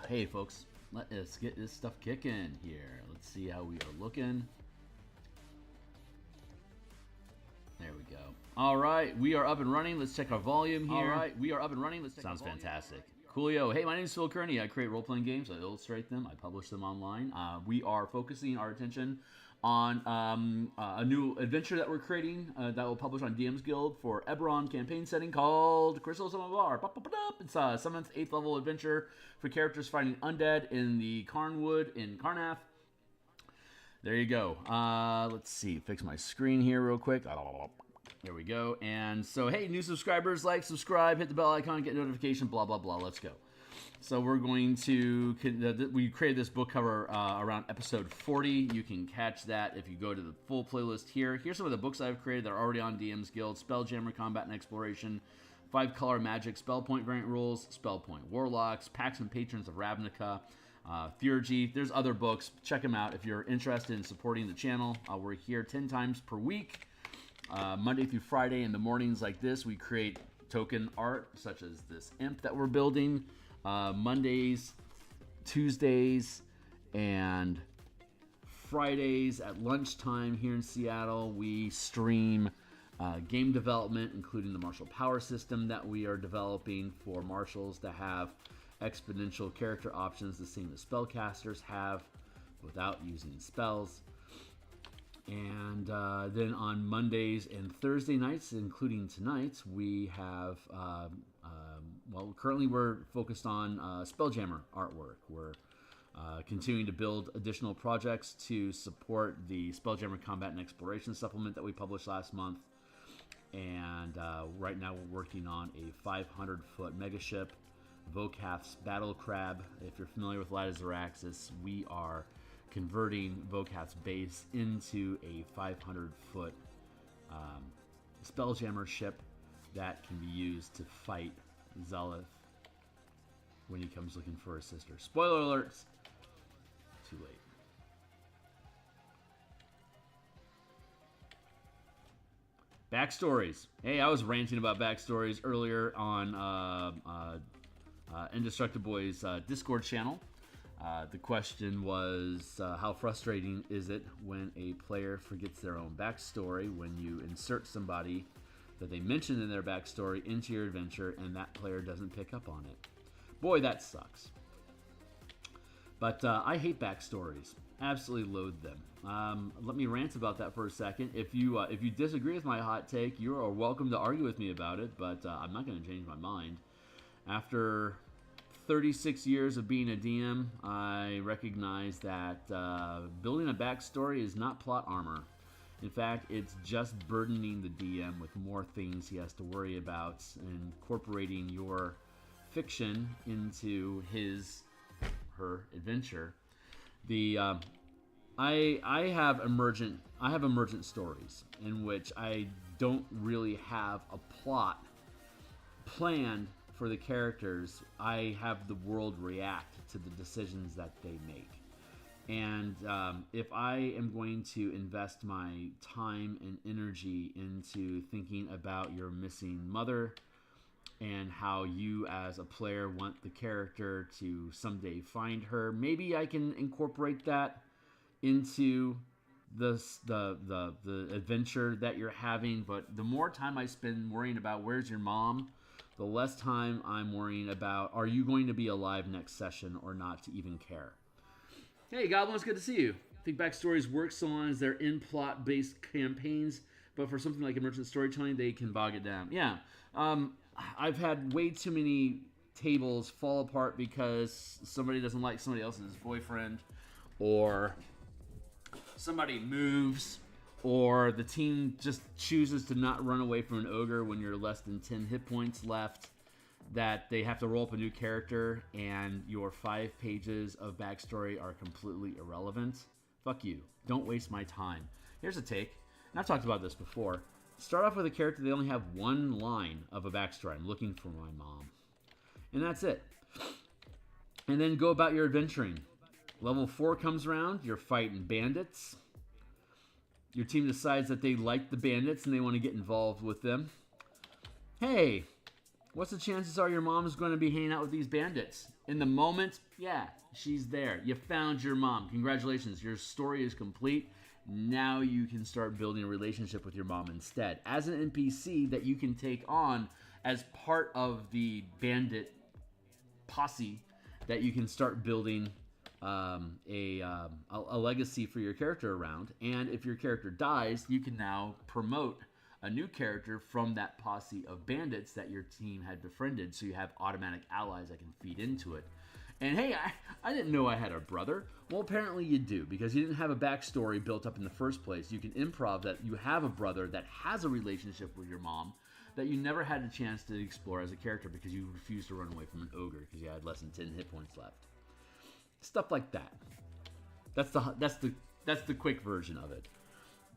Hey folks, let us get this stuff kicking here. Let's see how we are looking. There we go. All right, we are up and running. Let's check our volume here. All right, we are up and running. Let's check Sounds fantastic. Coolio. Hey, my name is Phil Kearney. I create role-playing games. I illustrate them. I publish them online. We are focusing our attention on a new adventure that we're creating that will publish on DMsGuild for Eberron campaign setting called Crystal Samovar. It's a 7th, 8th level adventure for characters fighting undead in the Carnwood in Carnath. There you go. Let's see. Fix my screen here real quick. There we go. And so, hey, new subscribers, like, subscribe, hit the bell icon, get notification, blah, blah, blah. Let's go. So we're going to, we created this book cover around episode 40. You can catch that if you go to the full playlist here. Here's some of the books I've created that are already on DMsGuild. Spelljammer, Combat and Exploration, 5-Color Magic, Spell Point Variant Rules, Spell Point Warlocks, Pacts and Patrons of Ravnica, Theurgy. There's other books. Check them out if you're interested in supporting the channel. We're here 10 times per week, Monday through Friday in the mornings like this. We create token art such as this imp that we're building. Mondays, Tuesdays, and Fridays at lunchtime here in Seattle, we stream game development, including the martial power system that we are developing for martials to have exponential character options, the same as spellcasters have without using spells. And then on Mondays and Thursday nights, including tonight, we have, well, currently we're focused on Spelljammer artwork. We're continuing to build additional projects to support the Spelljammer Combat and Exploration supplement that we published last month. And right now we're working on a 500-foot megaship, Vokath's Battle Crab. If you're familiar with Light of Zaraxis, we are converting Vokath's base into a 500-foot Spelljammer ship that can be used to fight Zelith when he comes looking for his sister. Spoiler alerts! Too late. Backstories. Hey, I was ranting about backstories earlier on Indestructiboy's Discord channel. The question was, how frustrating is it when a player forgets their own backstory when you insert somebody that they mentioned in their backstory into your adventure and that player doesn't pick up on it? Boy, that sucks. But I hate backstories. Absolutely loathe them. Let me rant about that for a second. If you disagree with my hot take, you are welcome to argue with me about it, but I'm not going to change my mind. After 36 years of being a DM, I recognize that building a backstory is not plot armor. In fact, it's just burdening the DM with more things he has to worry about and incorporating your fiction into her adventure. I have emergent stories in which I don't really have a plot planned for the characters. I have the world react to the decisions that they make. And if I am going to invest my time and energy into thinking about your missing mother and how you as a player want the character to someday find her, maybe I can incorporate that into the adventure that you're having. But the more time I spend worrying about where's your mom, the less time I'm worrying about are you going to be alive next session or not to even care. Hey, Goblin, it's good to see you. I think backstories work so long as they're in plot-based campaigns, but for something like emergent storytelling, they can bog it down. Yeah, I've had way too many tables fall apart because somebody doesn't like somebody else's boyfriend, or somebody moves, or the team just chooses to not run away from an ogre when you're less than 10 hit points left, that they have to roll up a new character and your 5 pages of backstory are completely irrelevant. Fuck you. Don't waste my time. Here's a take, and I've talked about this before. Start off with a character, they only have one line of a backstory. I'm looking for my mom. And that's it. And then go about your adventuring. Level 4 comes around, you're fighting bandits. Your team decides that they like the bandits and they want to get involved with them. Hey, What's the chances are your mom is going to be hanging out with these bandits? In the moment, yeah, she's there. You found your mom. Congratulations, your story is complete. Now you can start building a relationship with your mom instead. As an NPC that you can take on as part of the bandit posse, that you can start building a legacy for your character around. And if your character dies, you can now promote a new character from that posse of bandits that your team had befriended, so you have automatic allies that can feed into it. And hey, I didn't know I had a brother. Well, apparently you do, because you didn't have a backstory built up in the first place. You can improv that you have a brother that has a relationship with your mom that you never had a chance to explore as a character because you refused to run away from an ogre because you had less than 10 hit points left. Stuff like that. That's the quick version of it.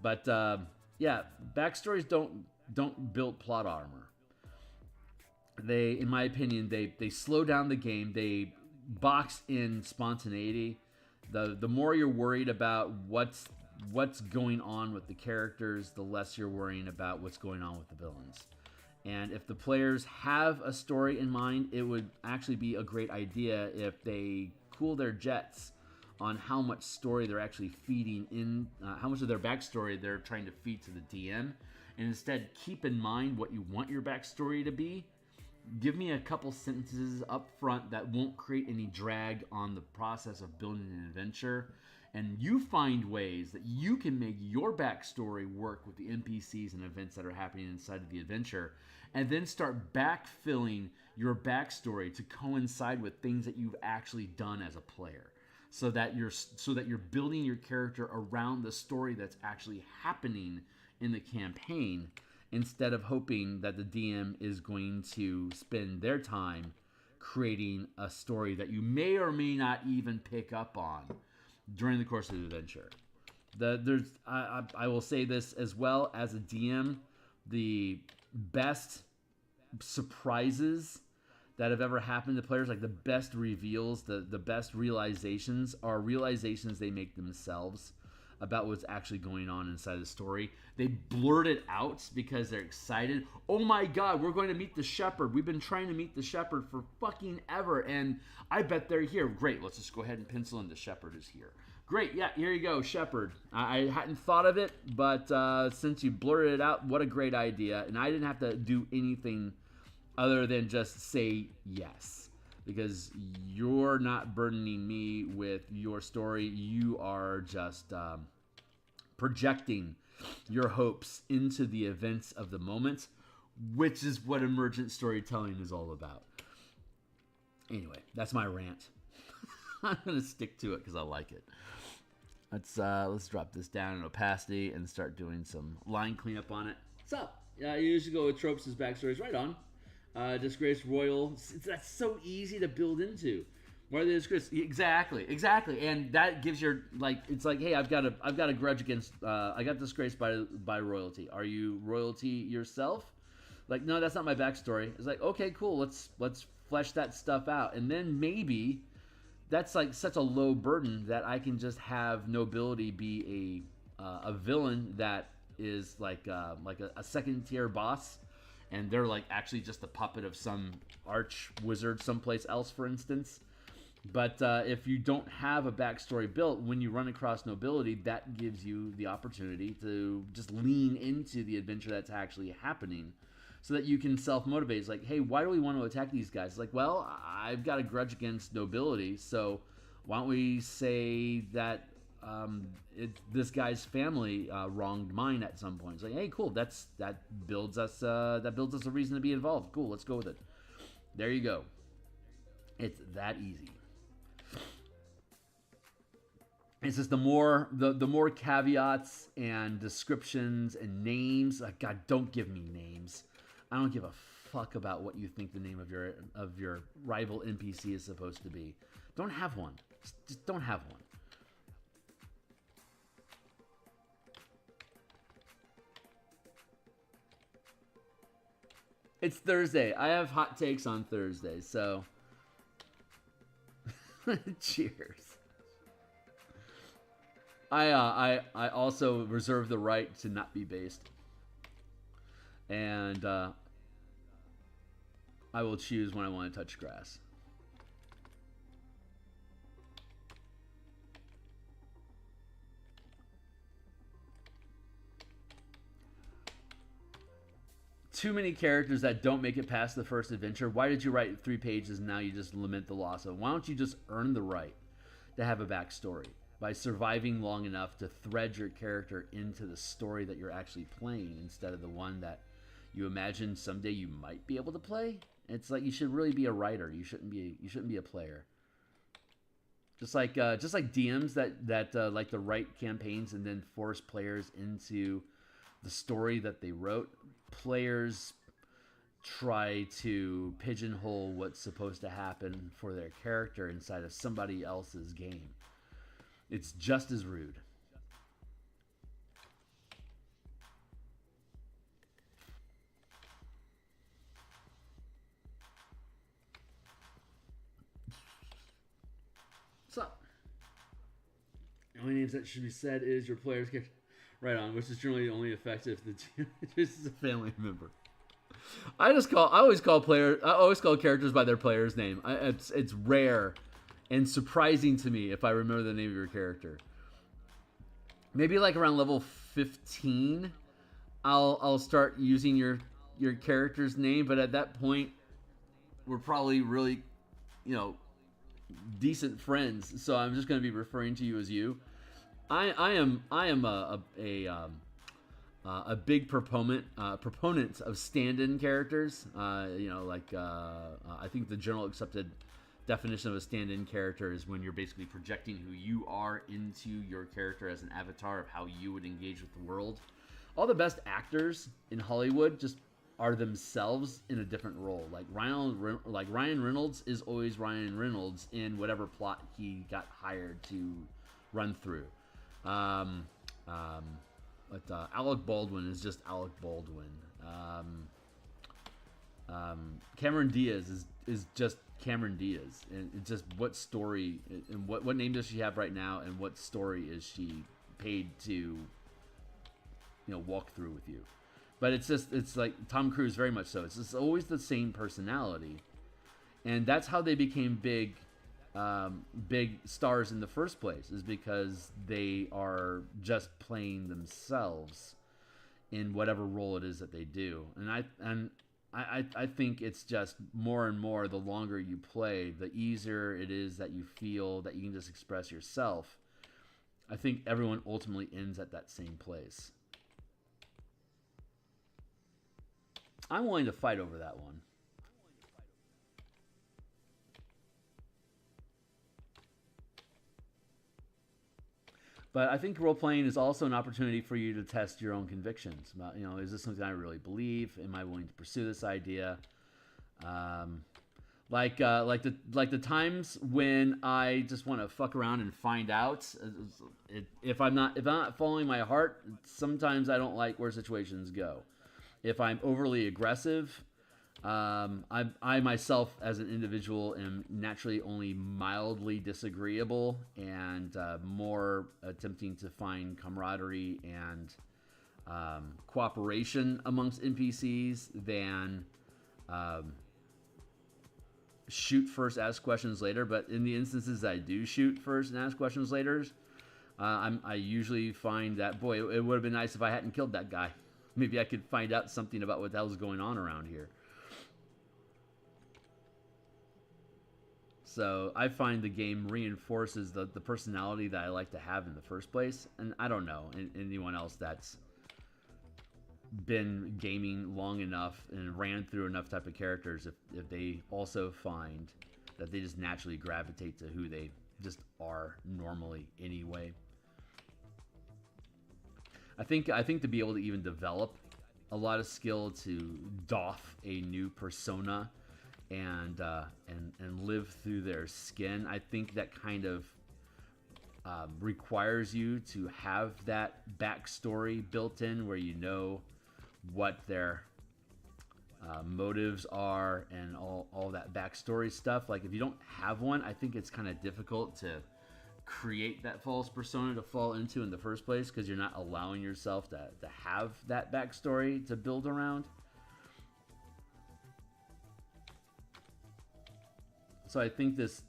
But yeah, backstories don't build plot armor. They, in my opinion, they slow down the game. They box in spontaneity. The more you're worried about what's going on with the characters, the less you're worrying about what's going on with the villains. And if the players have a story in mind, it would actually be a great idea if they cool their jets on how much story they're actually feeding in, how much of their backstory they're trying to feed to the DM, and instead keep in mind what you want your backstory to be. Give me a couple sentences up front that won't create any drag on the process of building an adventure, and you find ways that you can make your backstory work with the NPCs and events that are happening inside of the adventure, and then start backfilling your backstory to coincide with things that you've actually done as a player, so that you're building your character around the story that's actually happening in the campaign, instead of hoping that the DM is going to spend their time creating a story that you may or may not even pick up on during the course of the adventure. I will say this as well, as a DM, the best surprises that have ever happened to players, like the best reveals, the best realizations, are realizations they make themselves about what's actually going on inside the story. They blurt it out because they're excited. Oh my god, we're going to meet the shepherd. We've been trying to meet the shepherd for fucking ever, and I bet they're here. Great, let's just go ahead and pencil in the shepherd is here. Great, yeah, here you go, shepherd. I hadn't thought of it, but since you blurted it out, what a great idea. And I didn't have to do anything other than just say yes, because you're not burdening me with your story. You are just projecting your hopes into the events of the moment, which is what emergent storytelling is all about. Anyway, that's my rant. I'm gonna stick to it because I like it. Let's drop this down in opacity and start doing some line cleanup on it. So, you usually go with tropes as backstories. Right on. Disgraced royal. That's so easy to build into. Why are they disgraced? Exactly, and that gives your, like, it's like, hey, I've got a grudge against. I got disgraced by royalty. Are you royalty yourself? Like, no, that's not my backstory. It's like, okay, cool. Let's flesh that stuff out, and then maybe that's like such a low burden that I can just have nobility be a villain that is like a second tier boss. And they're like actually just a puppet of some arch wizard someplace else, for instance. But if you don't have a backstory built, when you run across nobility, that gives you the opportunity to just lean into the adventure that's actually happening, so that you can self-motivate. It's like, hey, why do we want to attack these guys? It's like, well, I've got a grudge against nobility, so why don't we say that this guy's family wronged mine at some point. It's like, hey, cool, that builds us a reason to be involved. Cool, let's go with it. There you go. It's that easy. It's just the more caveats and descriptions and names. God, don't give me names. I don't give a fuck about what you think the name of your rival NPC is supposed to be. Don't have one. Just don't have one. It's Thursday. I have hot takes on Thursday, so cheers. I also reserve the right to not be based. And I will choose when I want to touch grass. Too many characters that don't make it past the first adventure. Why did you write 3 pages and now you just lament the loss of? Why don't you just earn the right to have a backstory by surviving long enough to thread your character into the story that you're actually playing instead of the one that you imagine someday you might be able to play? It's like you should really be a writer. You shouldn't be a player. Just like DMs that like to write campaigns and then force players into the story that they wrote. Players try to pigeonhole what's supposed to happen for their character inside of somebody else's game. It's just as rude. So, the only names that should be said is your player's character. Right on, which is generally only effective if the this is a family member. I always call characters by their player's name. It's rare and surprising to me if I remember the name of your character. Maybe like around level 15, I'll start using your character's name, but at that point, we're probably really, decent friends. So I'm just going to be referring to you as you. I am a big proponent of stand-in characters. I think the general accepted definition of a stand-in character is when you're basically projecting who you are into your character as an avatar of how you would engage with the world. All the best actors in Hollywood just are themselves in a different role. Like Ryan Reynolds is always Ryan Reynolds in whatever plot he got hired to run through. Alec Baldwin is just Alec Baldwin. Cameron Diaz is just Cameron Diaz, and it's just what story and what name does she have right now, and what story is she paid to walk through with you. But it's like Tom Cruise, very much so. It's just always the same personality, and that's how they became big stars in the first place, is because they are just playing themselves in whatever role it is that they do. And I think it's just more and more, the longer you play, the easier it is that you feel that you can just express yourself. I think everyone ultimately ends at that same place. I'm willing to fight over that one. But I think role-playing is also an opportunity for you to test your own convictions. About, is this something I really believe? Am I willing to pursue this idea? Like the times when I just want to fuck around and find out. If I'm not following my heart, sometimes I don't like where situations go. If I'm overly aggressive, I myself as an individual am naturally only mildly disagreeable and more attempting to find camaraderie and cooperation amongst NPCs than shoot first, ask questions later. But in the instances I do shoot first and ask questions later, I usually find that, boy, it would have been nice if I hadn't killed that guy. Maybe I could find out something about what the hell's going on around here. So I find the game reinforces the personality that I like to have in the first place. And I don't know anyone else that's been gaming long enough and ran through enough type of characters if they also find that they just naturally gravitate to who they just are normally anyway. I think to be able to even develop a lot of skill to doff a new persona and live through their skin, I think that kind of requires you to have that backstory built in, where you know what their motives are and all that backstory stuff. Like, if you don't have one, I think it's kind of difficult to create that false persona to fall into in the first place, because you're not allowing yourself to have that backstory to build around. So I think this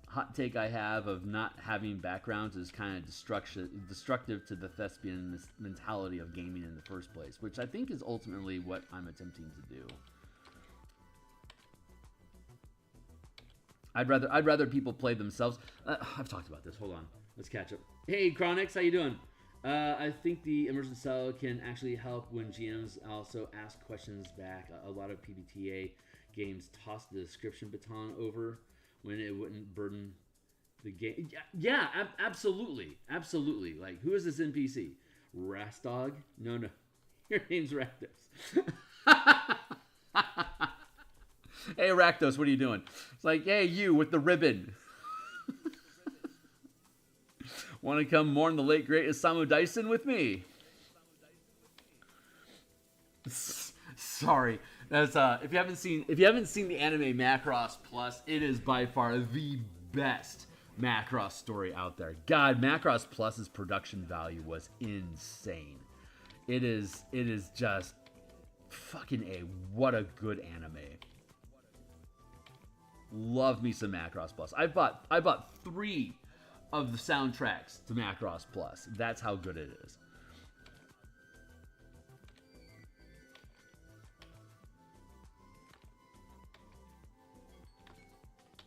hot take I have of not having backgrounds is kind of destructive to the thespian mentality of gaming in the first place, which I think is ultimately what I'm attempting to do. I'd rather people play themselves. I've talked about this. Hold on, let's catch up. Hey, Chronix, how you doing? I think the immersion style can actually help when GMs also ask questions back. A lot of PBTA games toss the description baton over when it wouldn't burden the game. Yeah, absolutely. Absolutely. Like, who is this NPC? Rastog? No. Your name's Rakdos. Hey, Rakdos, what are you doing? It's like, hey, you with the ribbon. Want to come mourn the late great Isamu Dyson with me? Sorry, that's if you haven't seen the anime Macross Plus, it is by far the best Macross story out there. God, Macross Plus's production value was insane. It is just fucking what a good anime. Love me some Macross Plus. I bought 3 of the soundtracks to Macross Plus. That's how good it is.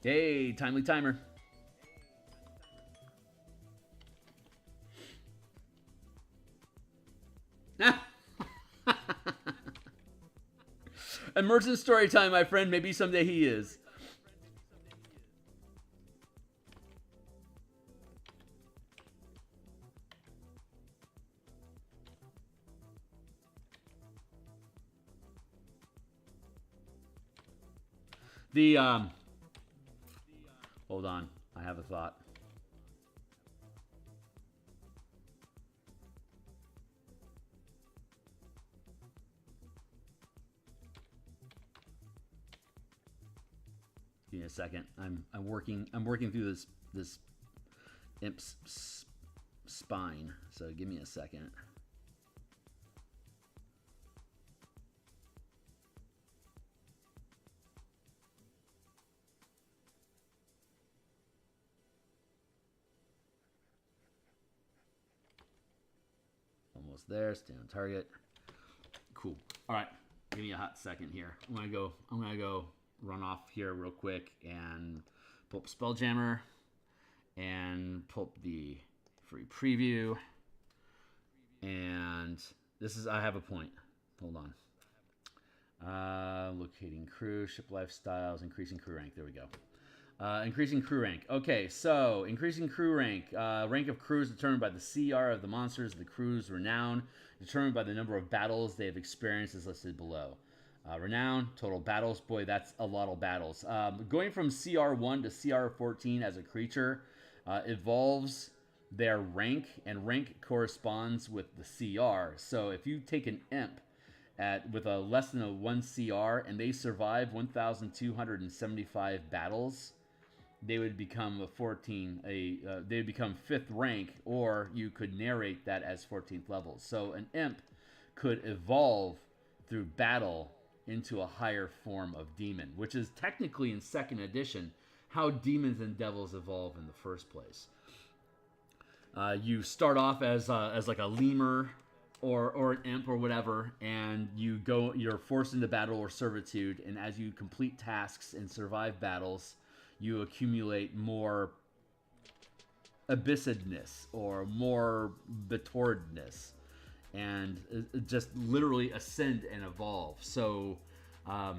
Hey, timely timer. Emergent story time, my friend. Maybe someday he is. Hold on, I have a thought. Give me a second. I'm working through this imp's spine. So give me a second. Almost there. Stay on target. Cool. All right. Give me a hot second here. I'm gonna go run off here real quick and pull up Spelljammer and pull up the free preview. And this is, I have a point. Hold on. Locating crew, ship lifestyles, increasing crew rank. There we go. Increasing crew rank. Okay, so increasing crew rank. Rank of crew is determined by the CR of the monsters, the crew's renown, determined by the number of battles they have experienced as listed below. Renown, total battles. Boy, that's a lot of battles. Going from CR1 to CR14 as a creature evolves their rank, and rank corresponds with the CR. So if you take an imp with a less than a 1 CR and they survive 1,275 battles, they would become they would become 5th rank, or you could narrate that as 14th level. So an imp could evolve through battle into a higher form of demon, which is technically in 2nd edition how demons and devils evolve in the first place. You start off as like a lemur or an imp or whatever, and you're forced into battle or servitude, and as you complete tasks and survive battles, you accumulate more abyssedness or more betordness, and just literally ascend and evolve. So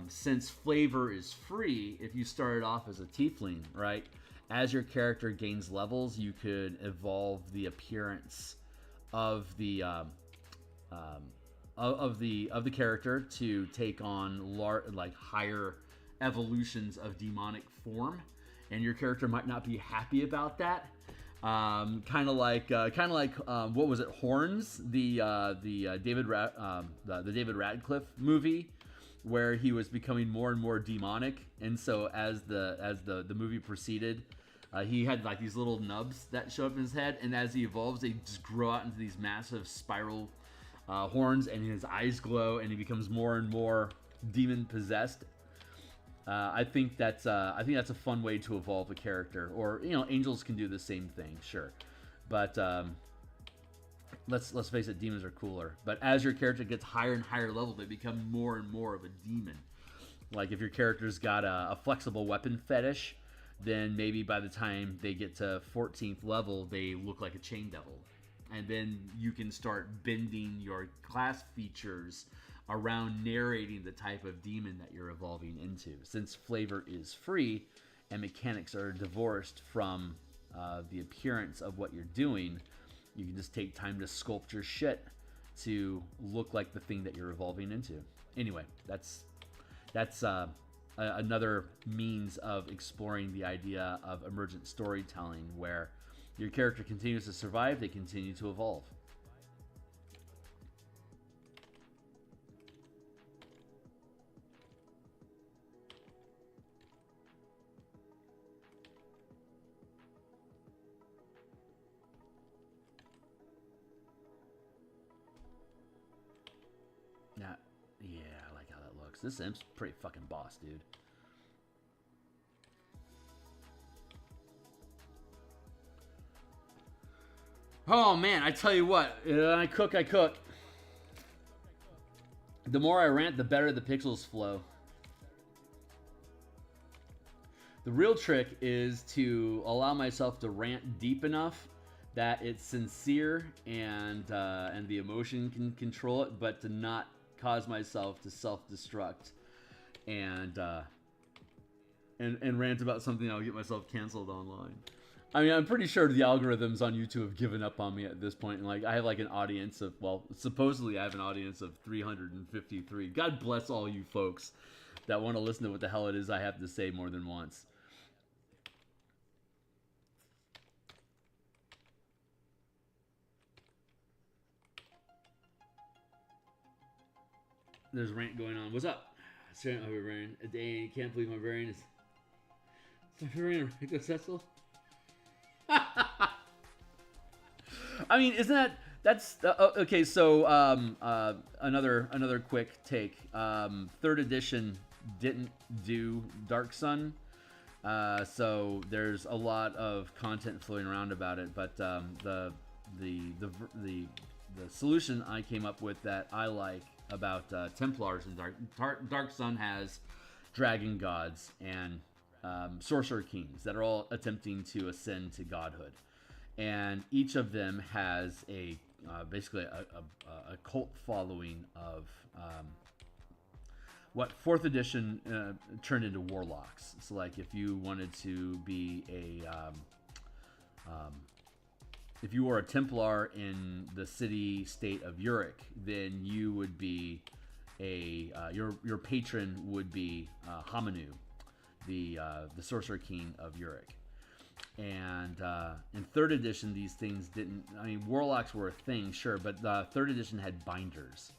since flavor is free, if you started off as a tiefling, right, as your character gains levels, you could evolve the appearance of the character to take on higher evolutions of demonic form, and your character might not be happy about that. Kind of like what was it, Horns, the David Radcliffe movie, where he was becoming more and more demonic, and so as the movie proceeded, he had like these little nubs that show up in his head, and as he evolves, they just grow out into these massive spiral horns, and his eyes glow, and he becomes more and more demon possessed. I think that's a fun way to evolve a character. Or angels can do the same thing, sure, but let's face it, demons are cooler. But as your character gets higher and higher level, they become more and more of a demon. Like if your character's got a flexible weapon fetish, then maybe by the time they get to 14th level, they look like a chain devil. And then you can start bending your class features around narrating the type of demon that you're evolving into. Since flavor is free and mechanics are divorced from the appearance of what you're doing, you can just take time to sculpt your shit to look like the thing that you're evolving into. Anyway, that's another means of exploring the idea of emergent storytelling, where your character continues to survive, they continue to evolve. Yeah, I like how that looks. This imp's pretty fucking boss, dude. Oh man, I tell you what, I cook. The more I rant, the better the pixels flow. The real trick is to allow myself to rant deep enough that it's sincere and the emotion can control it, but to not cause myself to self-destruct and rant about something that'll get myself canceled online. I mean, I'm pretty sure the algorithms on YouTube have given up on me at this point. And like, I have like an audience of, well, supposedly I have an audience of 353. God bless all you folks that want to listen to what the hell it is I have to say more than once. There's rant going on. What's up? Staring at my brain. A day, can't believe my brain is. It's my brain successful. I mean, isn't that's okay? So another quick take. Third edition didn't do Dark Sun, so there's a lot of content floating around about it. But the solution I came up with that I like about Templars and Dark Sun has dragon gods and sorcerer kings that are all attempting to ascend to godhood, and each of them has a basically a cult following of what 4th edition turned into warlocks. So like if you wanted to be if you were a Templar in the city-state of Uric, then you would be your patron would be Hamanu, the Sorcerer King of Uric. And in 3rd edition, these things didn't. I mean, warlocks were a thing, sure, but 3rd edition had binders,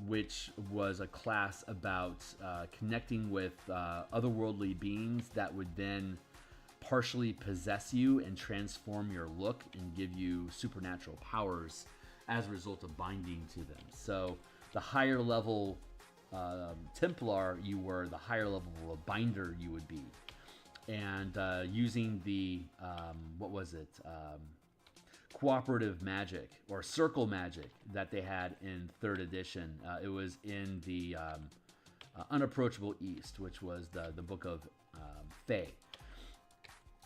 which was a class about connecting with otherworldly beings that would then partially possess you and transform your look and give you supernatural powers as a result of binding to them. So the higher level Templar you were, the higher level of binder you would be. And using the cooperative magic or circle magic that they had in 3rd edition, it was in the Unapproachable East, which was the book of Fae.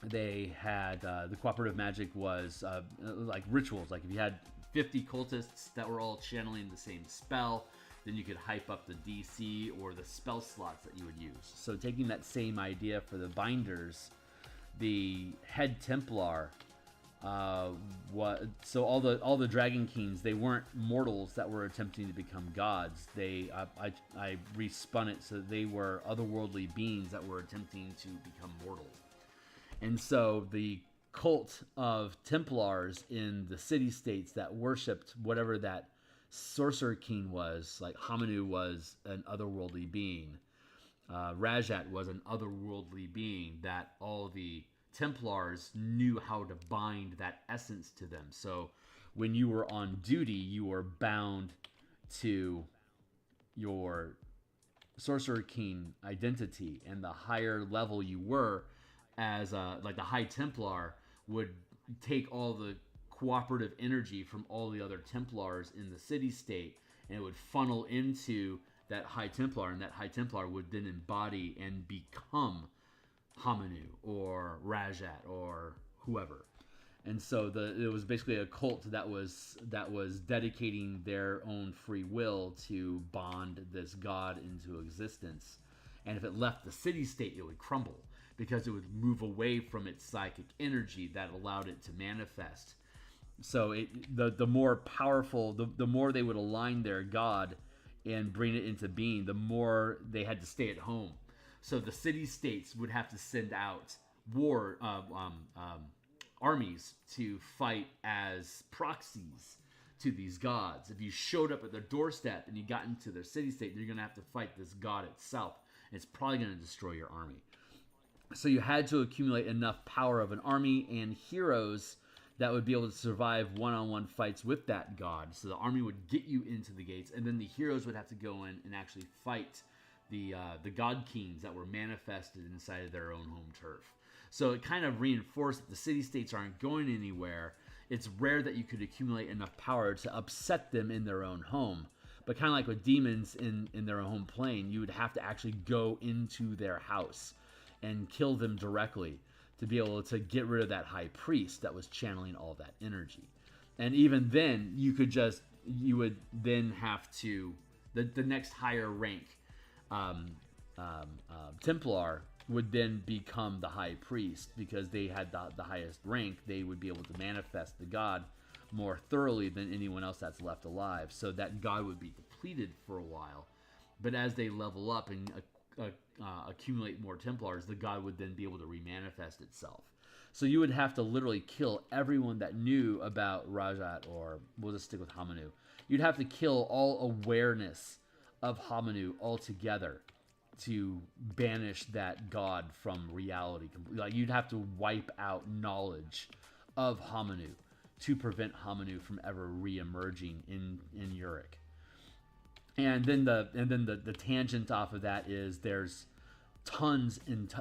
They had the cooperative magic was like rituals. Like if you had 50 cultists that were all channeling the same spell, then you could hype up the DC or the spell slots that you would use. So taking that same idea for the binders, the head Templar, so all the Dragon Kings, they weren't mortals that were attempting to become gods. I respun it so they were otherworldly beings that were attempting to become mortal. And so the cult of Templars in the city-states that worshipped whatever that Sorcerer King was, like Hamanu was an otherworldly being. Rajat was an otherworldly being that all the Templars knew how to bind that essence to them. So when you were on duty, you were bound to your sorcerer king identity, and the higher level you were as like the High Templar would take all the cooperative energy from all the other Templars in the city-state, and it would funnel into that High Templar, and that High Templar would then embody and become Hamanu or Rajat or whoever. And so it was basically a cult that was dedicating their own free will to bond this god into existence. And if it left the city-state, it would crumble because it would move away from its psychic energy that allowed it to manifest. So the more powerful, the more they would align their god and bring it into being, the more they had to stay at home. So the city-states would have to send out armies to fight as proxies to these gods. If you showed up at their doorstep and you got into their city-state, you're going to have to fight this god itself. It's probably going to destroy your army. So you had to accumulate enough power of an army and heroes that would be able to survive one-on-one fights with that god. So the army would get you into the gates, and then the heroes would have to go in and actually fight the god kings that were manifested inside of their own home turf. So it kind of reinforced that the city-states aren't going anywhere. It's rare that you could accumulate enough power to upset them in their own home. But kind of like with demons in their home plane, you would have to actually go into their house and kill them directly to be able to get rid of that high priest that was channeling all that energy. And even then, you would then have to, the next higher rank Templar would then become the high priest, because they had the highest rank. They would be able to manifest the god more thoroughly than anyone else that's left alive. So that god would be depleted for a while, but as they level up and accumulate more Templars, the god would then be able to remanifest itself. So you would have to literally kill everyone that knew about Rajat, or we'll just stick with Hamanu. You'd have to kill all awareness of Hamanu altogether to banish that god from reality. Like, you'd have to wipe out knowledge of Hamanu to prevent Hamanu from ever re-emerging in Uruk. And then the tangent off of that is there's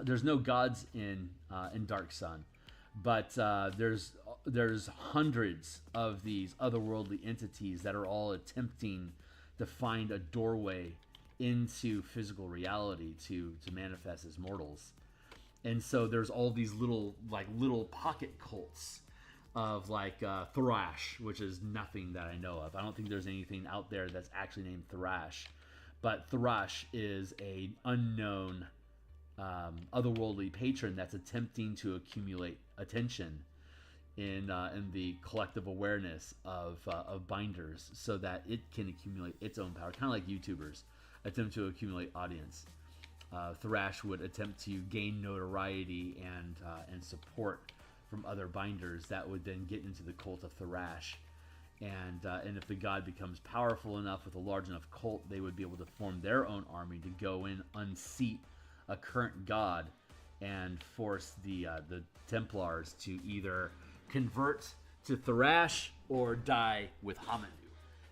there's no gods in Dark Sun, but there's hundreds of these otherworldly entities that are all attempting to find a doorway into physical reality to manifest as mortals. And so there's all these little pocket cults of Thrash, which is nothing that I know of. I don't think there's anything out there that's actually named Thrash, but Thrash is a unknown otherworldly patron that's attempting to accumulate attention in the collective awareness of binders, so that it can accumulate its own power, kind of like YouTubers attempt to accumulate audience. Thrash would attempt to gain notoriety and support from other binders that would then get into the cult of Thrash. And if the god becomes powerful enough with a large enough cult, they would be able to form their own army to go in, unseat a current god, and force the Templars to either convert to Thrash or die with Hamanu.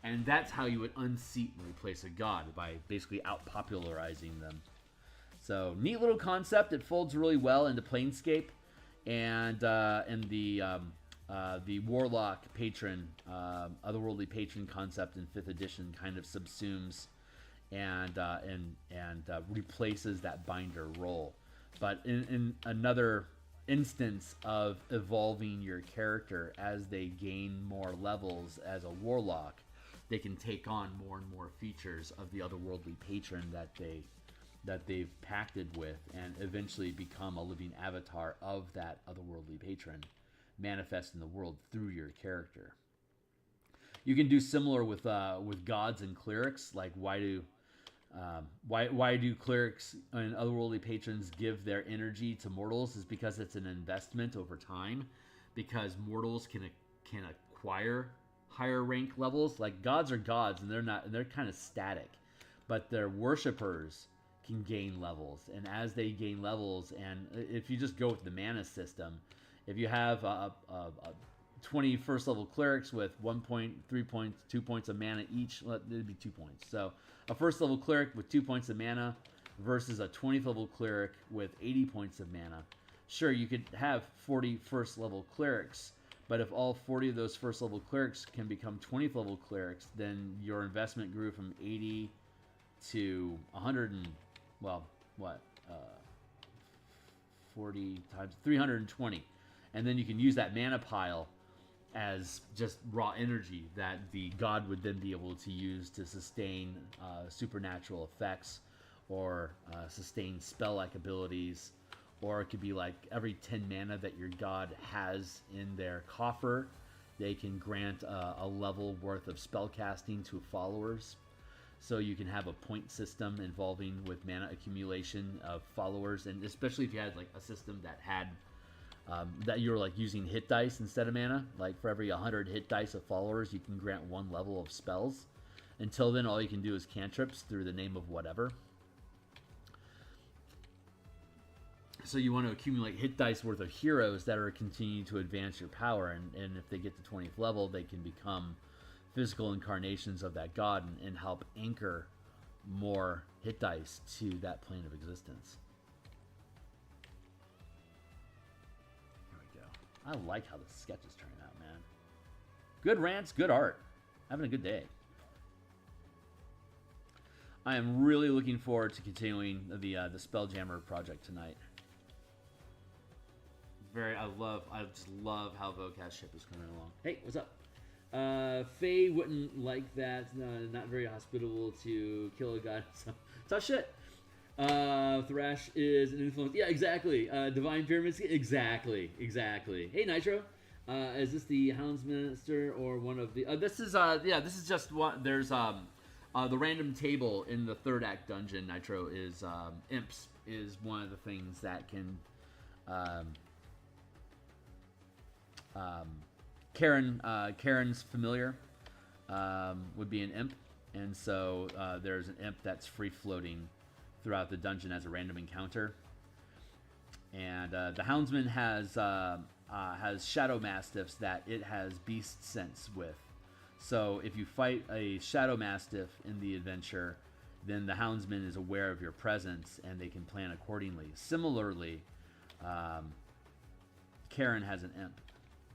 And that's how you would unseat and replace a god, by basically out-popularizing them. So, neat little concept. It folds really well into Planescape, and the Warlock patron, otherworldly patron concept in 5th edition kind of subsumes and replaces that binder role. But in another instance of evolving your character as they gain more levels as a Warlock, they can take on more and more features of the otherworldly patron that they've pacted with, and eventually become a living avatar of that otherworldly patron, manifest in the world through your character. You can do similar with gods and clerics. Like, why do clerics and otherworldly patrons give their energy to mortals? Is because it's an investment over time, because mortals can acquire higher rank levels. Like, gods are gods, and they're kind of static, but their worshippers can gain levels, and as they gain levels, and if you just go with the mana system, if you have 20 first level clerics with 1 point, 3 points, 2 points of mana each. It'd be 2 points. So a first level cleric with 2 points of mana versus a 20th level cleric with 80 points of mana. Sure, you could have 40 first level clerics, but if all 40 of those first level clerics can become 20th level clerics, then your investment grew from 80 to 100 and, well, what? 40 times 320. And then you can use that mana pile as just raw energy that the god would then be able to use to sustain supernatural effects or sustain spell-like abilities. Or it could be like every 10 mana that your god has in their coffer, they can grant a level worth of spell casting to followers. So you can have a point system involving with mana accumulation of followers, and especially if you had like a system that had that you're like using hit dice instead of mana. Like for every 100 hit dice of followers, you can grant 1 level of spells. Until then, all you can do is cantrips through the name of whatever. So you want to accumulate hit dice worth of heroes that are continuing to advance your power, and if they get to 20th level, they can become physical incarnations of that god and help anchor more hit dice to that plane of existence. There we go. I like how the sketch is turning out, man. Good rants, good art. Having a good day. I am really looking forward to continuing the Spelljammer project tonight. I just love how Vocast ship is coming along. Hey, what's up? Faye wouldn't like that. Not very hospitable to kill a god. So, tough shit. Thrash is an influence. Yeah, exactly. Divine Pyramids. Exactly. Hey, Nitro. Is this the Houndsmaster or one of the? This is This is just one. There's the random table in the 3rd act dungeon. Nitro is imps is one of the things that can. Karen's familiar would be an imp, and so there's an imp that's free floating throughout the dungeon as a random encounter. And the Houndsman has Shadow Mastiffs that it has Beast Sense with. So if you fight a Shadow Mastiff in the adventure, then the Houndsman is aware of your presence and they can plan accordingly. Similarly, Karen has an imp.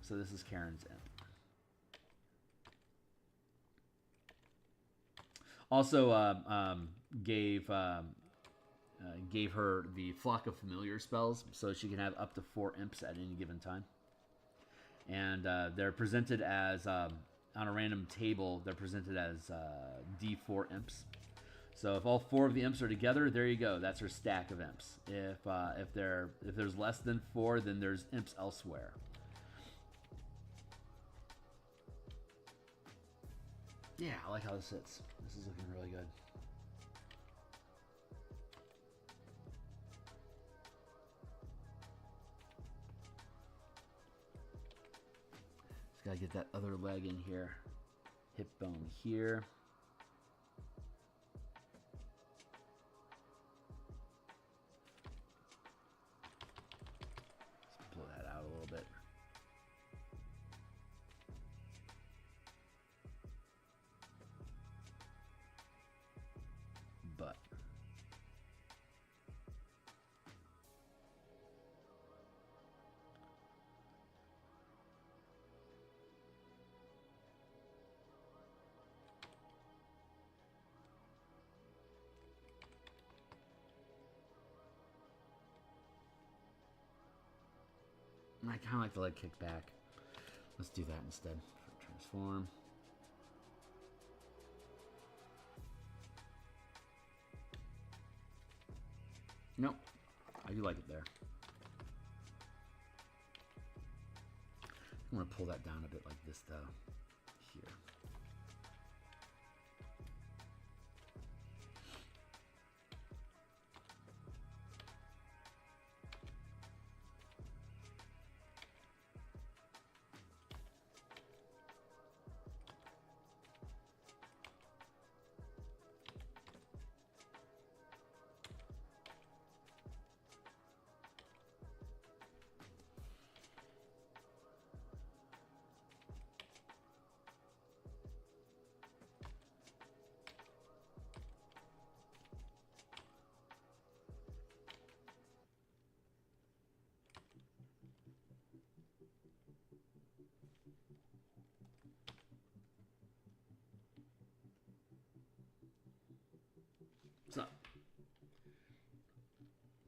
So this is Karen's imp. Also gave her the Flock of Familiar spells, so she can have up to 4 imps at any given time. And they're presented as, on a random table, they're presented as D4 imps. So if all 4 of the imps are together, there you go. That's her stack of imps. If there's less than 4, then there's imps elsewhere. Yeah, I like how this sits. This is looking really good. Just gotta get that other leg in here. Hip bone here. Let's pull that out a little bit. But I kind of like the leg kick back. Let's do that instead for transform. Nope, I do like it there. I'm gonna pull that down a bit like this though, here.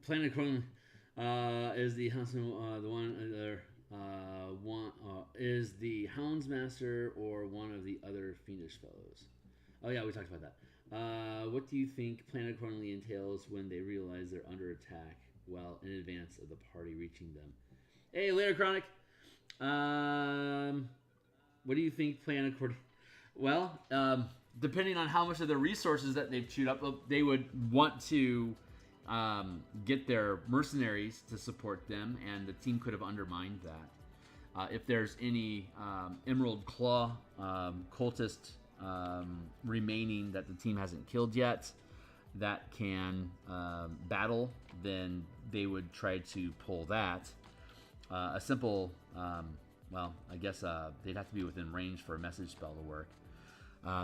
Planet Crown is the is the Houndsmaster or one of the other fiendish fellows. Oh yeah, we talked about that. What do you think Planet Chronally entails when they realize they're under attack well in advance of the party reaching them? Hey, later, Chronic. What do you think Planet Chronally... Well, depending on how much of the resources that they've chewed up, they would want to get their mercenaries to support them, and the team could have undermined that. If there's any Emerald Claw cultist remaining that the team hasn't killed yet that can battle, then they would try to pull that. A simple, well, I guess they'd have to be within range for a message spell to work.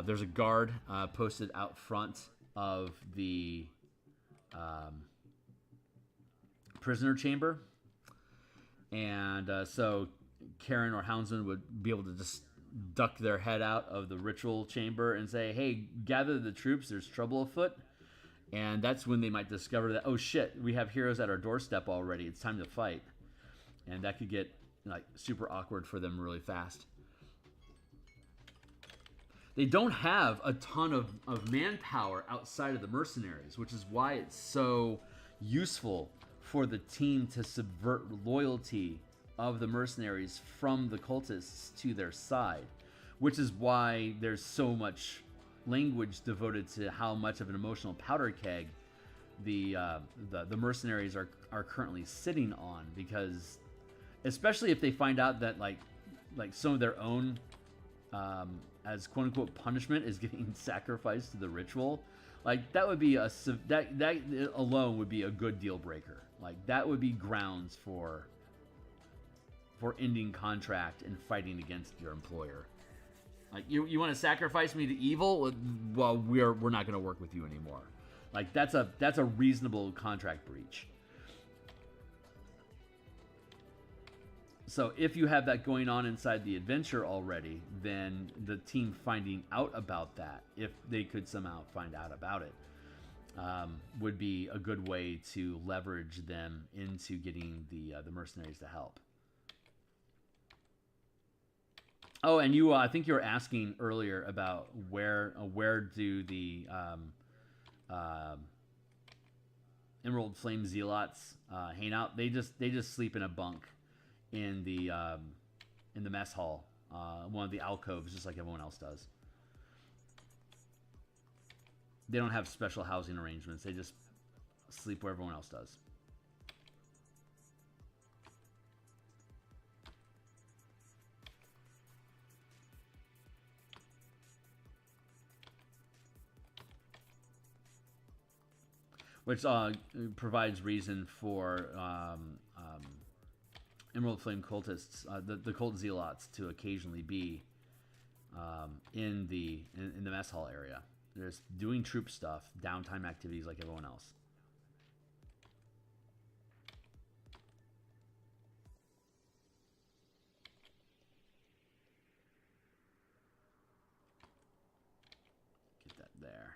There's a guard posted out front of the prisoner chamber, and so Karen or Houndsman would be able to just duck their head out of the ritual chamber and say, hey, gather the troops, there's trouble afoot. And that's when they might discover that, oh shit, we have heroes at our doorstep already, it's time to fight. And that could get like super awkward for them really fast. They don't have a ton of manpower outside of the mercenaries, which is why it's so useful for the team to subvert loyalty of the mercenaries from the cultists to their side, which is why there's so much language devoted to how much of an emotional powder keg the mercenaries are currently sitting on, because especially if they find out that like some of their own as quote unquote punishment is getting sacrificed to the ritual, like that would be that alone would be a good deal breaker. Like that would be grounds for ending contract and fighting against your employer. Like you want to sacrifice me to evil? Well, we're not going to work with you anymore. Like that's a reasonable contract breach. So if you have that going on inside the adventure already, then the team finding out about that, if they could somehow find out about it, would be a good way to leverage them into getting the mercenaries to help. Oh, and you, I think you were asking earlier about where do the Emerald Flame Zealots hang out? They just sleep in a bunk in the mess hall, one of the alcoves, just like everyone else does. They don't have special housing arrangements. They just sleep where everyone else does. Which provides reason for Emerald Flame cultists, the cult zealots, to occasionally be in the mess hall area. They're just doing troop stuff, downtime activities like everyone else. Get that there.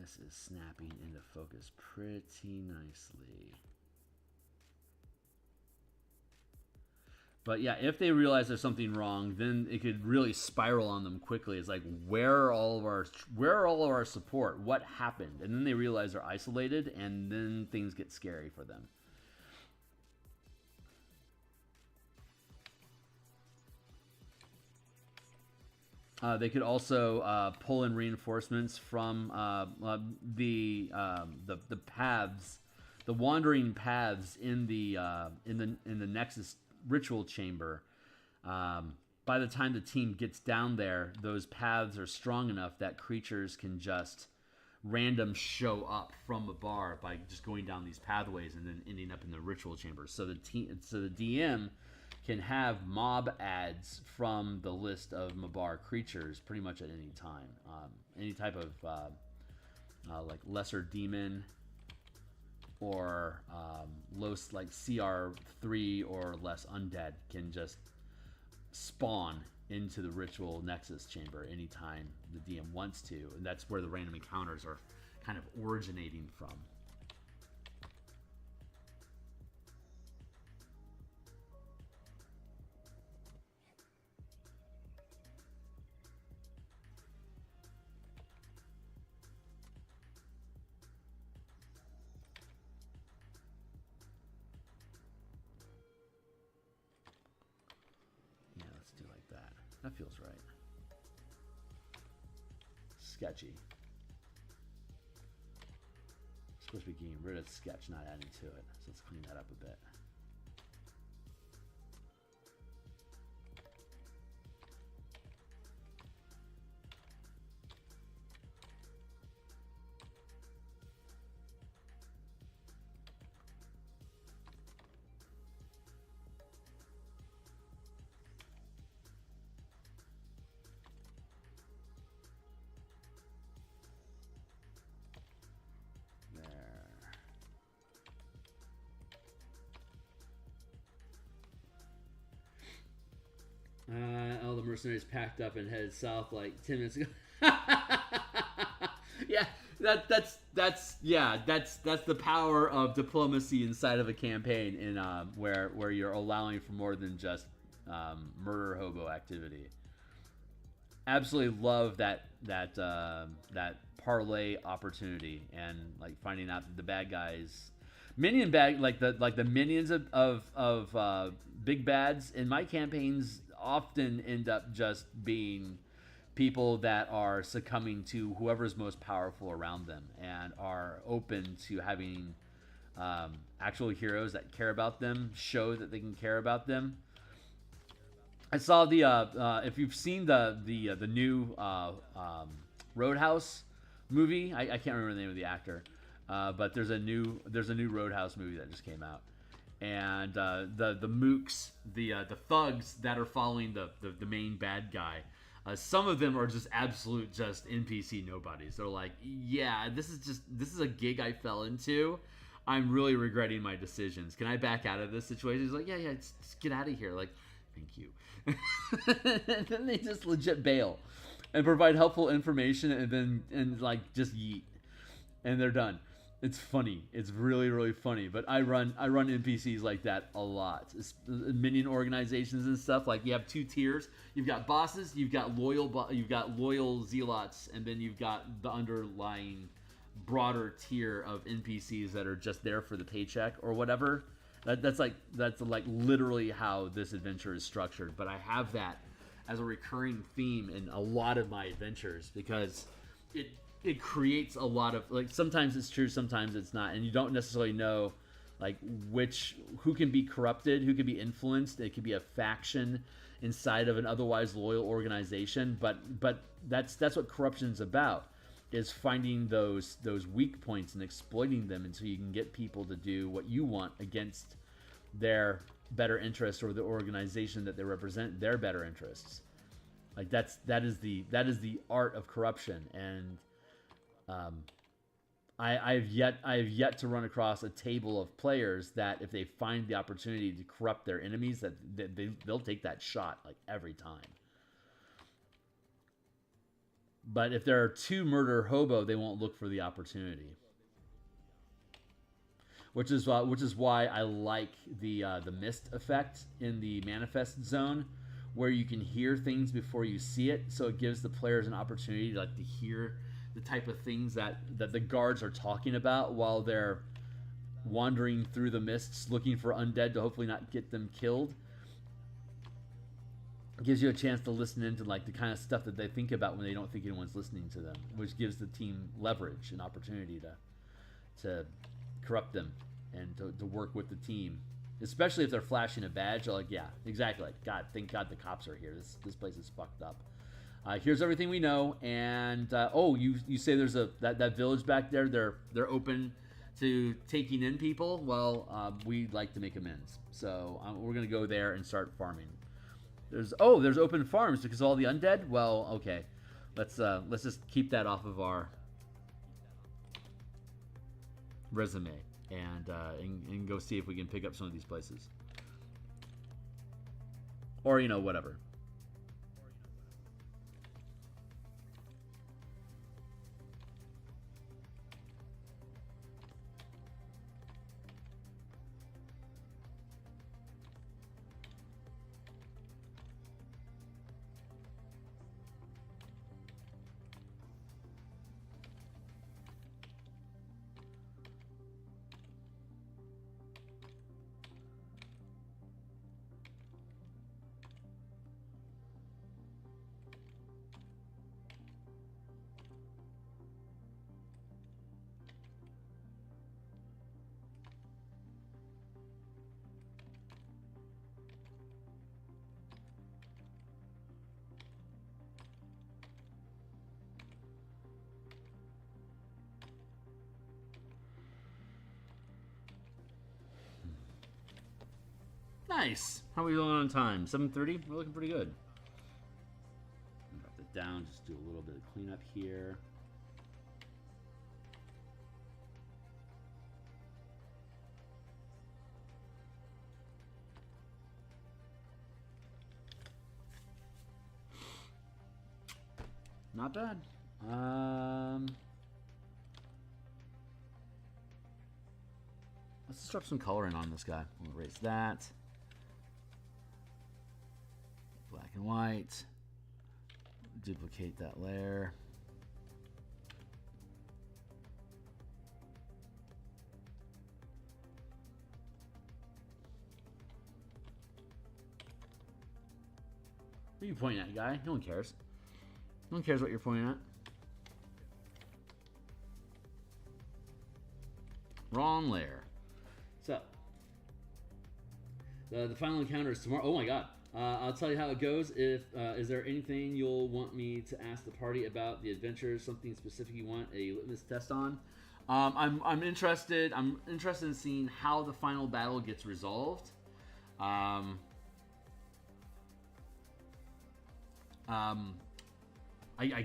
This is snapping into focus pretty nicely. But yeah, if they realize there's something wrong, then it could really spiral on them quickly. It's like, where are all of our support? What happened? And then they realize they're isolated, and then things get scary for them. They could also pull in reinforcements from the paths, the wandering paths in the Nexus ritual chamber. By the time the team gets down there, those paths are strong enough that creatures can just random show up from a bar by just going down these pathways and then ending up in the ritual chamber. So the DM can have mob ads from the list of Mabar creatures pretty much at any time. Any type of like lesser demon or low, like CR3 or less undead can just spawn into the ritual nexus chamber anytime the DM wants to, and that's where the random encounters are kind of originating from. That feels right. Sketchy. Supposed to be getting rid of sketch, not adding to it. So let's clean that up a bit. All the mercenaries packed up and headed south like 10 minutes ago. Yeah, that's the power of diplomacy inside of a campaign in where you're allowing for more than just murder hobo activity. Absolutely love that parlay opportunity, and like finding out that the bad guys, minion bad, like the minions of big bads in my campaigns often end up just being people that are succumbing to whoever's most powerful around them and are open to having actual heroes that care about them show that they can care about them. I saw the if you've seen the new Roadhouse movie, I can't remember the name of the actor, but there's a new Roadhouse movie that just came out. And the mooks, the thugs that are following the main bad guy, some of them are just absolute just NPC nobodies. They're like, yeah, this is a gig I fell into. I'm really regretting my decisions. Can I back out of this situation? He's like, yeah, just get out of here. Like, thank you. And then they just legit bail and provide helpful information, and like just yeet, and they're done. It's funny. It's really, really funny. But I run NPCs like that a lot. It's minion organizations and stuff. Like, you have two tiers. You've got bosses. You've got loyal zealots, and then you've got the underlying broader tier of NPCs that are just there for the paycheck or whatever. That's like literally how this adventure is structured. But I have that as a recurring theme in a lot of my adventures because it creates a lot of, like, sometimes it's true, sometimes it's not, and you don't necessarily know like who can be corrupted, who can be influenced. It could be a faction inside of an otherwise loyal organization, but that's what corruption's about, is finding those weak points and exploiting them until you can get people to do what you want against their better interests, or the organization that they represent, their better interests. Like that is the art of corruption. And I have yet to run across a table of players that, if they find the opportunity to corrupt their enemies, that they'll take that shot like every time. But if they're too murder hobo, they won't look for the opportunity. Which is why I like the mist effect in the manifest zone, where you can hear things before you see it, so it gives the players an opportunity to hear the type of things that the guards are talking about while they're wandering through the mists looking for undead to hopefully not get them killed. It gives you a chance to listen into like the kind of stuff that they think about when they don't think anyone's listening to them, which gives the team leverage and opportunity to corrupt them and to work with the team, especially if they're flashing a badge. They're like, yeah, exactly, like, God, thank God the cops are here. This place is fucked up. Here's everything we know, and you say there's that village back there. They're open to taking in people. Well, we'd like to make amends, so we're gonna go there and start farming. There's open farms because of all the undead. Well, okay, let's just keep that off of our resume and go see if we can pick up some of these places. Or, you know, whatever. Nice. How are we doing on time? 7:30? We're looking pretty good. Drop that down. Just do a little bit of cleanup here. Not bad. Let's just drop some coloring on this guy. We'll erase that. Black and white. Duplicate that layer. What are you pointing at, guy? No one cares. No one cares what you're pointing at. Wrong layer. So, the final encounter is tomorrow. Oh my god. I'll tell you how it goes. If is there anything you'll want me to ask the party about the adventure? Something specific you want a litmus test on? I'm interested. I'm interested in seeing how the final battle gets resolved. I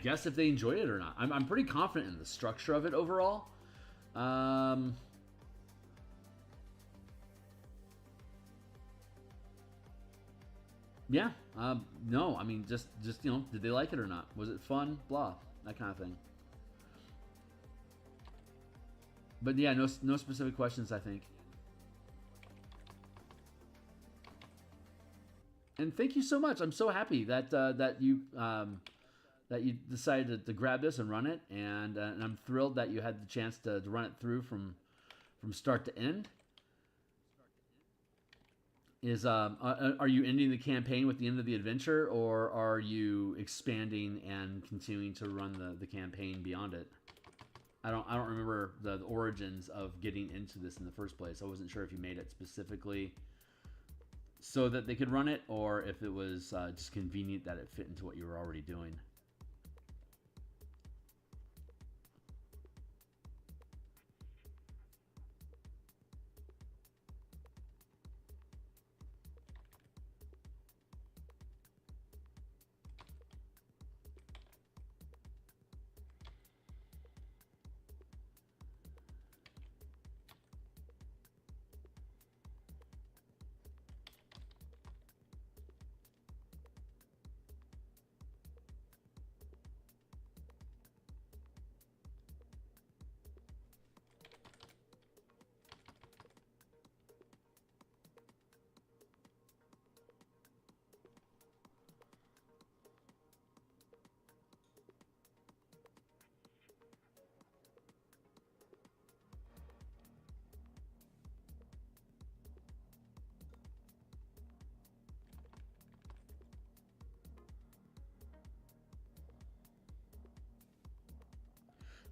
guess if they enjoy it or not. I'm pretty confident in the structure of it overall. Yeah. No, I mean, just you know, did they like it or not? Was it fun? Blah, that kind of thing. But yeah, no specific questions, I think. And thank you so much. I'm so happy that that you decided to grab this and run it, and I'm thrilled that you had the chance to run it through from start to end. Are you ending the campaign with the end of the adventure, or are you expanding and continuing to run the campaign beyond it? I don't remember the origins of getting into this in the first place. I wasn't sure if you made it specifically so that they could run it, or if it was just convenient that it fit into what you were already doing.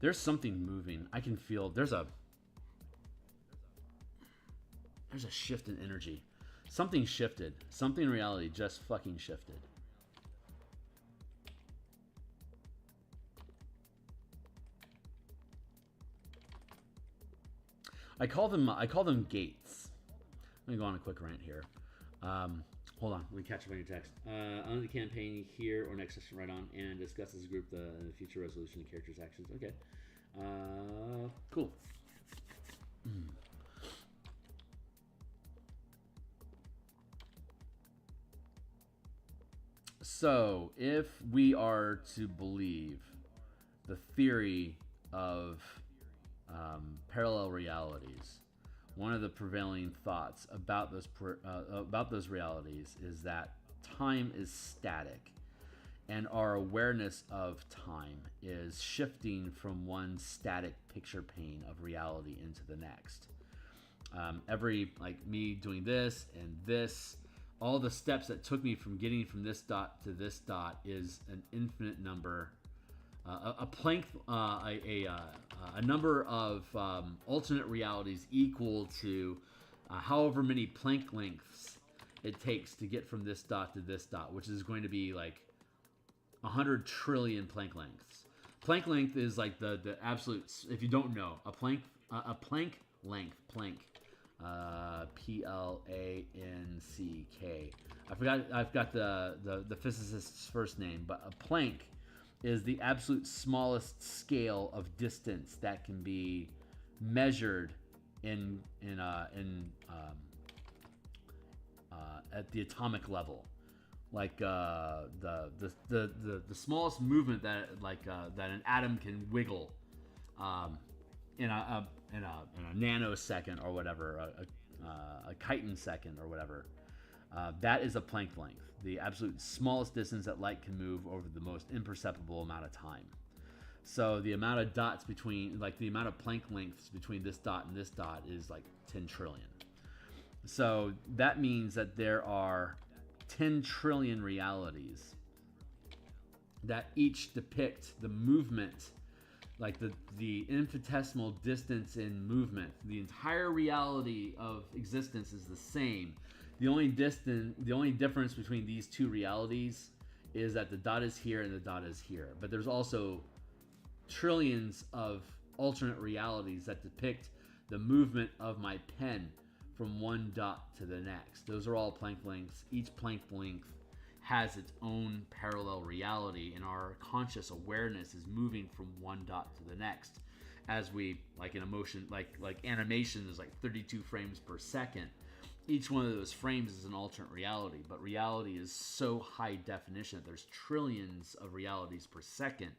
There's something moving. I can feel there's a shift in energy. Something shifted. Something in reality just fucking shifted. I call them gates. Let me go on a quick rant here. Hold on, let me catch up on your text. On the campaign here or next session, right on, and discuss as a group the future resolution of characters' actions. Okay, cool. So, if we are to believe the theory of parallel realities, one of the prevailing thoughts about those realities is that time is static, and our awareness of time is shifting from one static picture pane of reality into the next. Every, like me doing this and this, all the steps that took me from getting from this dot to this dot is an infinite number, a number of alternate realities equal to however many Planck lengths it takes to get from this dot to this dot, which is going to be like 100 trillion Planck lengths. Planck length is like the absolute. If you don't know, a Planck length, Planck. I've got the physicist's first name, but a Planck is the absolute smallest scale of distance that can be measured at the atomic level. Like the smallest movement that that an atom can wiggle in a nanosecond or whatever, a chitin second or whatever. That is a Planck length, the absolute smallest distance that light can move over the most imperceptible amount of time. So the amount of dots between, like the amount of Planck lengths between this dot and this dot is like 10 trillion. So that means that there are 10 trillion realities that each depict the movement, like the infinitesimal distance in movement. The entire reality of existence is the same. The only difference between these two realities is that the dot is here and the dot is here. But there's also trillions of alternate realities that depict the movement of my pen from one dot to the next. Those are all Planck lengths. Each Planck length has its own parallel reality, and our conscious awareness is moving from one dot to the next. As we, like in a motion, like animation is like 32 frames per second. Each one of those frames is an alternate reality, but reality is so high definition that there's trillions of realities per second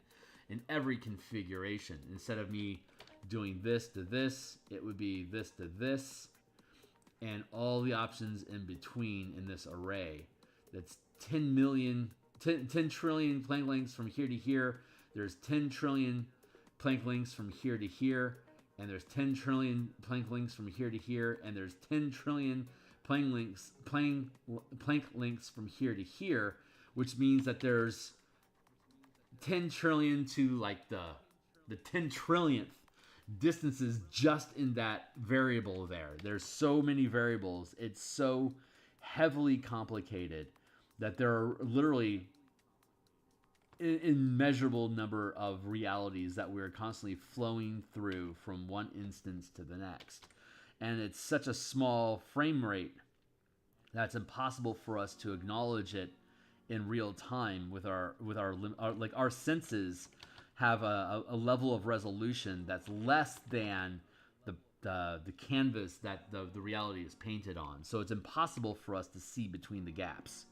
in every configuration. Instead of me doing this to this, it would be this to this, and all the options in between in this array. That's 10 trillion Planck lengths from here to here. There's 10 trillion Planck lengths from here to here, and there's 10 trillion Planck lengths from here to here, and there's 10 trillion Planck lengths from here to here, which means that there's 10 trillion to like the 10 trillionth distances just in that variable there. There's so many variables. It's so heavily complicated that there are literally an immeasurable number of realities that we're constantly flowing through from one instance to the next. And it's such a small frame rate that's impossible for us to acknowledge it in real time with our like our senses have a level of resolution that's less than the canvas that the reality is painted on. So it's impossible for us to see between the gaps.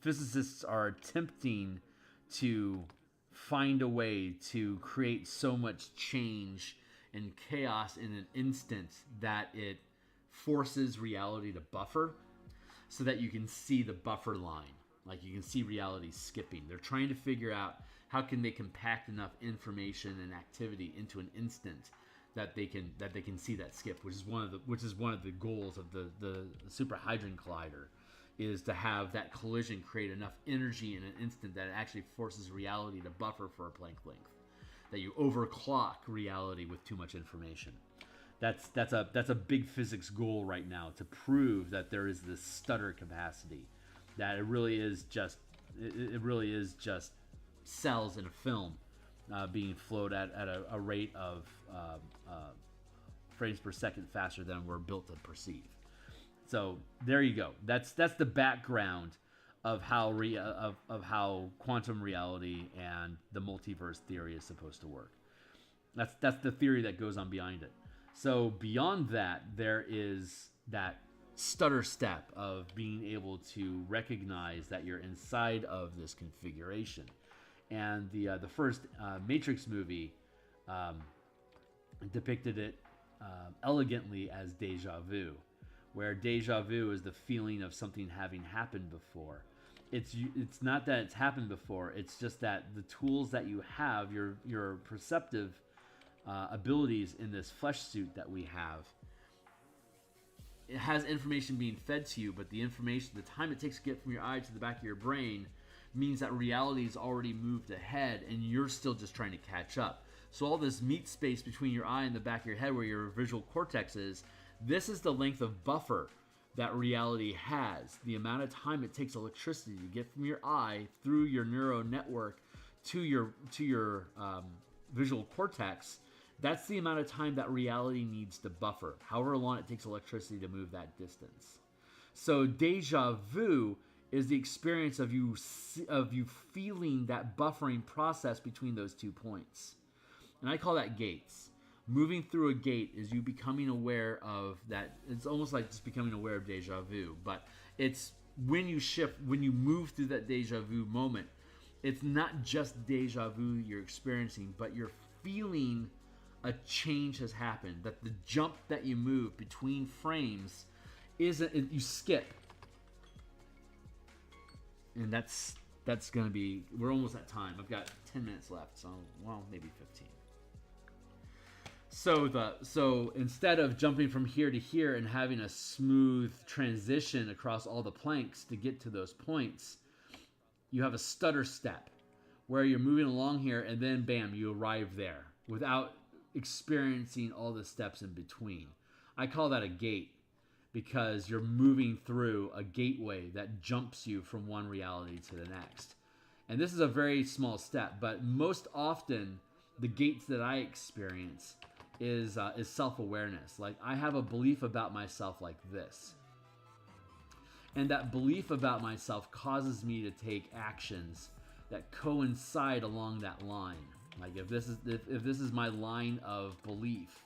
Physicists are attempting to find a way to create so much change and chaos in an instant that it forces reality to buffer so that you can see the buffer line. Like you can see reality skipping. They're trying to figure out how can they compact enough information and activity into an instant that they can see that skip, which is one of the goals of the Super Hadron Collider, is to have that collision create enough energy in an instant that it actually forces reality to buffer for a Planck length, that you overclock reality with too much information. That's a big physics goal right now, to prove that there is this stutter capacity, that it really is just cells in a film being flowed at a rate of frames per second faster than we're built to perceive. So there you go. That's the background of how quantum reality and the multiverse theory is supposed to work. That's the theory that goes on behind it. So beyond that, there is that stutter step of being able to recognize that you're inside of this configuration. And the first Matrix movie depicted it elegantly as deja vu, where deja vu is the feeling of something having happened before. It's not that it's happened before. It's just that the tools that you have, your perceptive abilities in this flesh suit that we have, it has information being fed to you, but the information, the time it takes to get from your eye to the back of your brain, means that reality's already moved ahead, and you're still just trying to catch up. So all this meat space between your eye and the back of your head, where your visual cortex is, this is the length of buffer that reality has. The amount of time it takes electricity to get from your eye through your neural network to your visual cortex, that's the amount of time that reality needs to buffer, however long it takes electricity to move that distance. So deja vu is the experience of you feeling that buffering process between those 2 points. And I call that gates. Moving through a gate is you becoming aware of that. It's almost like just becoming aware of deja vu, but it's when you shift, when you move through that deja vu moment, it's not just deja vu you're experiencing, but you're feeling a change has happened, that the jump that you move between frames isn't, you skip. And that's going to be, we're almost at time. I've got 10 minutes left, so, well, maybe 15. So instead of jumping from here to here and having a smooth transition across all the planks to get to those points, you have a stutter step where you're moving along here and then bam, you arrive there without experiencing all the steps in between. I call that a gate because you're moving through a gateway that jumps you from one reality to the next. And this is a very small step, but most often the gates that I experience is self-awareness. Like, I have a belief about myself like this. And that belief about myself causes me to take actions that coincide along that line. Like, if this is my line of belief,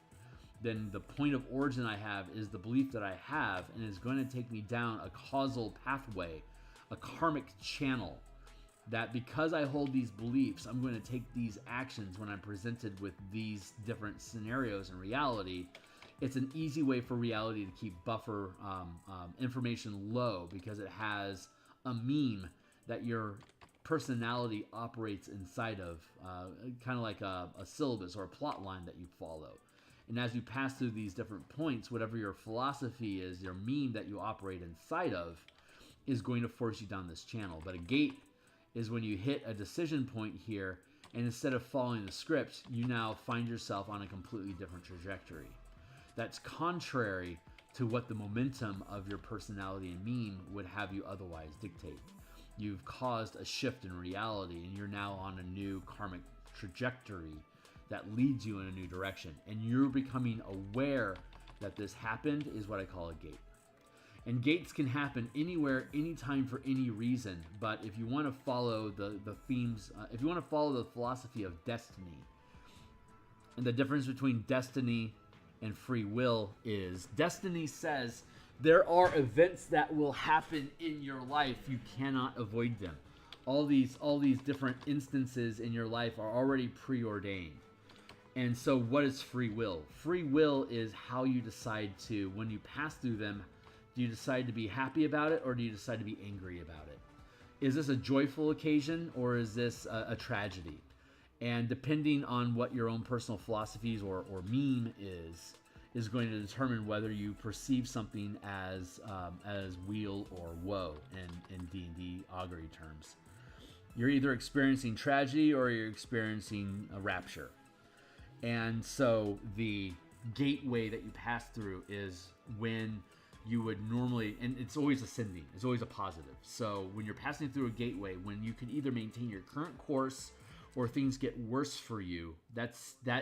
then the point of origin I have is the belief that I have, and is going to take me down a causal pathway, a karmic channel, that because I hold these beliefs, I'm going to take these actions when I'm presented with these different scenarios in reality. It's an easy way for reality to keep buffer information low because it has a meme that your personality operates inside of, kind of like a syllabus or a plot line that you follow. And as you pass through these different points, whatever your philosophy is, your meme that you operate inside of, is going to force you down this channel. But a gate is when you hit a decision point here, and instead of following the script, you now find yourself on a completely different trajectory. That's contrary to what the momentum of your personality and meme would have you otherwise dictate. You've caused a shift in reality, and you're now on a new karmic trajectory that leads you in a new direction. And you're becoming aware that this happened is what I call a gate. And gates can happen anywhere, anytime, for any reason. But if you want to follow the themes, if you want to follow the philosophy of destiny, and the difference between destiny and free will is, destiny says there are events that will happen in your life. You cannot avoid them. All these different instances in your life are already preordained. And so what is free will? Free will is how you decide to, when you pass through them, do you decide to be happy about it, or do you decide to be angry about it? Is this a joyful occasion, or is this a tragedy? And depending on what your own personal philosophies or meme is going to determine whether you perceive something as weal or woe in D&D augury terms. You're either experiencing tragedy or you're experiencing a rapture. And so the gateway that you pass through is when you would normally, and it's always ascending, it's always a positive. So when you're passing through a gateway, when you can either maintain your current course or things get worse for you, that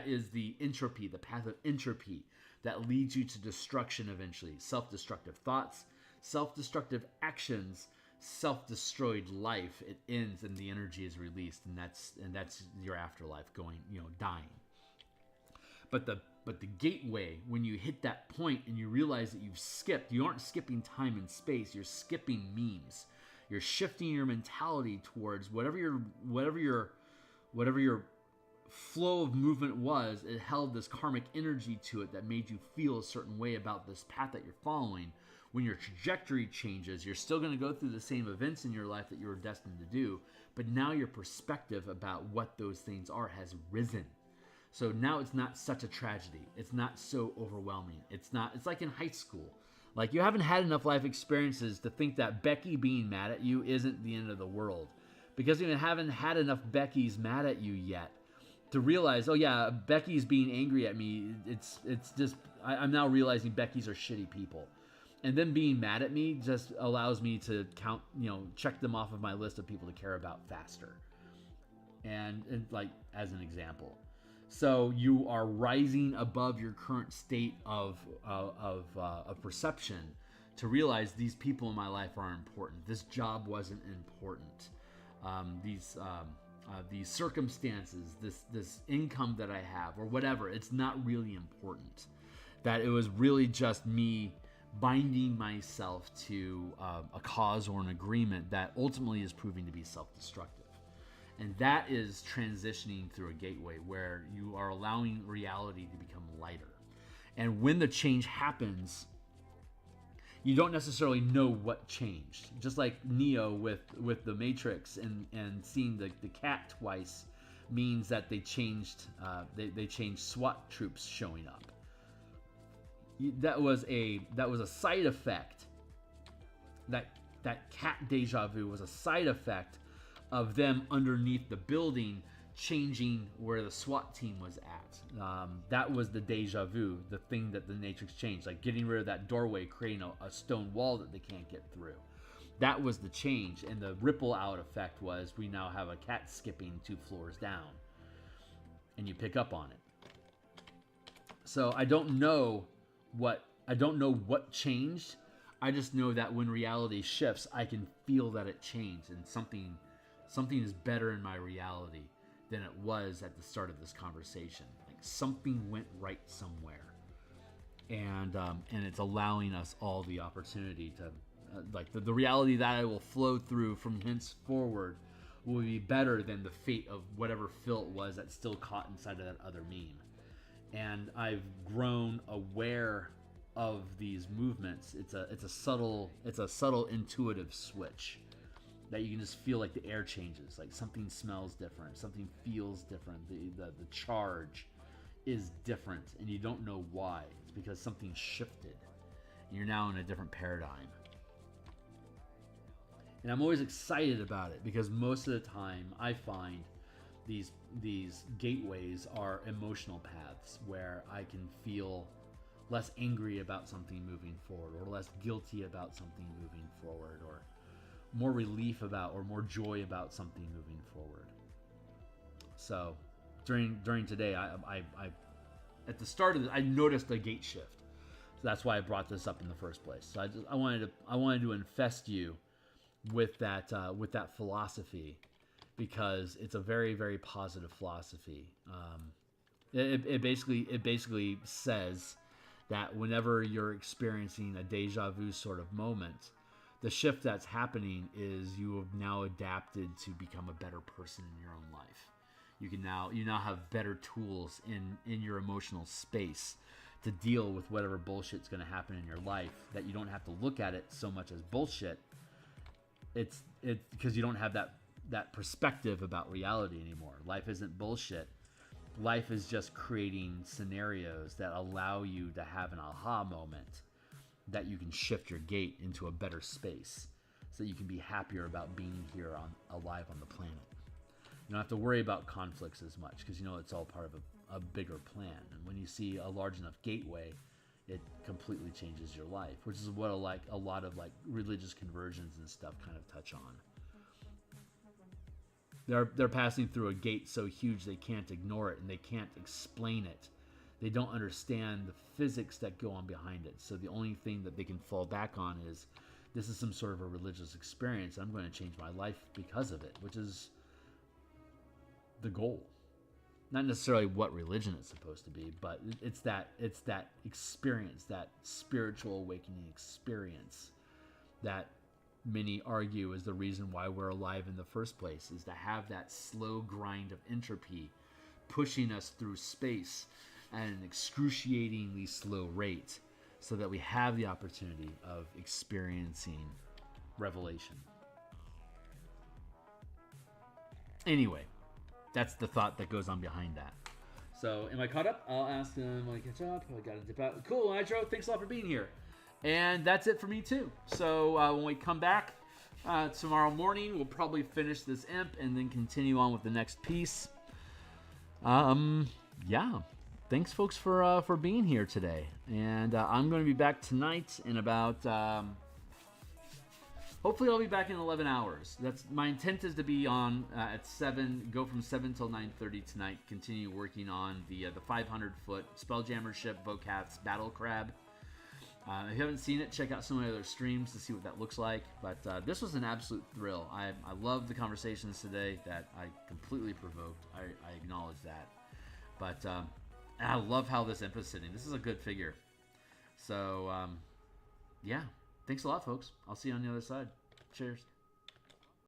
is the entropy, the path of entropy that leads you to destruction eventually. Self-destructive thoughts, self-destructive actions, self-destroyed life. It ends and the energy is released, and that's your afterlife going, dying. But But the gateway, when you hit that point and you realize that you've skipped, you aren't skipping time and space, you're skipping memes. You're shifting your mentality towards whatever your flow of movement was. It held this karmic energy to it that made you feel a certain way about this path that you're following. When your trajectory changes, you're still going to go through the same events in your life that you were destined to do, but now your perspective about what those things are has risen. So now it's not such a tragedy. It's not so overwhelming. It's like in high school. Like, you haven't had enough life experiences to think that Becky being mad at you isn't the end of the world. Because you haven't had enough Beckys mad at you yet to realize, oh yeah, Becky's being angry at me. It's just, I'm now realizing Becky's are shitty people. And them being mad at me just allows me to count, check them off of my list of people to care about faster. And like, as an example. So you are rising above your current state of perception to realize these people in my life are important. This job wasn't important. These circumstances, this income that I have, or whatever, it's not really important. That it was really just me binding myself to a cause or an agreement that ultimately is proving to be self-destructive. And that is transitioning through a gateway where you are allowing reality to become lighter. And when the change happens, you don't necessarily know what changed. Just like Neo with the Matrix and seeing the cat twice means that they changed SWAT troops showing up. That was a side effect. That cat deja vu was a side effect of them underneath the building changing where the SWAT team was at. That was the deja vu, the thing that the Matrix changed, like getting rid of that doorway, creating a stone wall that they can't get through. That was the change, and the ripple out effect was we now have a cat skipping 2 floors down, and you pick up on it. So I don't know what changed. I just know that when reality shifts, I can feel that it changed, and something is better in my reality than it was at the start of this conversation. Like, something went right somewhere, and it's allowing us all the opportunity to, the reality that I will flow through from henceforward will be better than the fate of whatever filth was that's still caught inside of that other meme. And I've grown aware of these movements. It's a subtle intuitive switch that you can just feel, like the air changes, like something smells different, something feels different, the charge is different, and you don't know why. It's because something shifted. You're now in a different paradigm. And I'm always excited about it because most of the time I find these gateways are emotional paths where I can feel less angry about something moving forward, or less guilty about something moving forward, or more relief about, or more joy about something moving forward. So during today, I at the start of it, I noticed a gate shift. So that's why I brought this up in the first place. So I wanted to infest you with that philosophy, because it's a very, very positive philosophy. It basically says that whenever you're experiencing a deja vu sort of moment, the shift that's happening is you have now adapted to become a better person in your own life. You now have better tools in your emotional space to deal with whatever bullshit's going to happen in your life, that you don't have to look at it so much as bullshit. It's because you don't have that perspective about reality anymore. Life isn't bullshit. Life is just creating scenarios that allow you to have an aha moment, that you can shift your gate into a better space, so that you can be happier about being here alive on the planet. You don't have to worry about conflicts as much, because it's all part of a bigger plan. And when you see a large enough gateway, it completely changes your life, which is what a lot of religious conversions and stuff kind of touch on. They're passing through a gate so huge they can't ignore it, and they can't explain it. They don't understand the physics that go on behind it. So the only thing that they can fall back on is, this is some sort of a religious experience. I'm going to change my life because of it, which is the goal. not necessarily what religion it's supposed to be, but it's that experience, that spiritual awakening experience that many argue is the reason why we're alive in the first place, is to have that slow grind of entropy pushing us through space at an excruciatingly slow rate so that we have the opportunity of experiencing revelation. Anyway, that's the thought that goes on behind that. So, am I caught up? I'll ask them when I catch up. I got to dip out. Cool, Nitro. Thanks a lot for being here. And that's it for me, too. So, when we come back tomorrow morning, we'll probably finish this imp and then continue on with the next piece. Yeah. Thanks, folks, for being here today. And I'm going to be back tonight in about... hopefully I'll be back in 11 hours. That's my intent, is to be on at 7, go from 7 till 9:30 tonight, continue working on the 500-foot Spelljammer ship, Vocat's Battle Crab. If you haven't seen it, check out some of my other streams to see what that looks like. But this was an absolute thrill. I love the conversations today that I completely provoked. I acknowledge that. But I love how this imp is sitting. This is a good figure. So, yeah. Thanks a lot, folks. I'll see you on the other side. Cheers.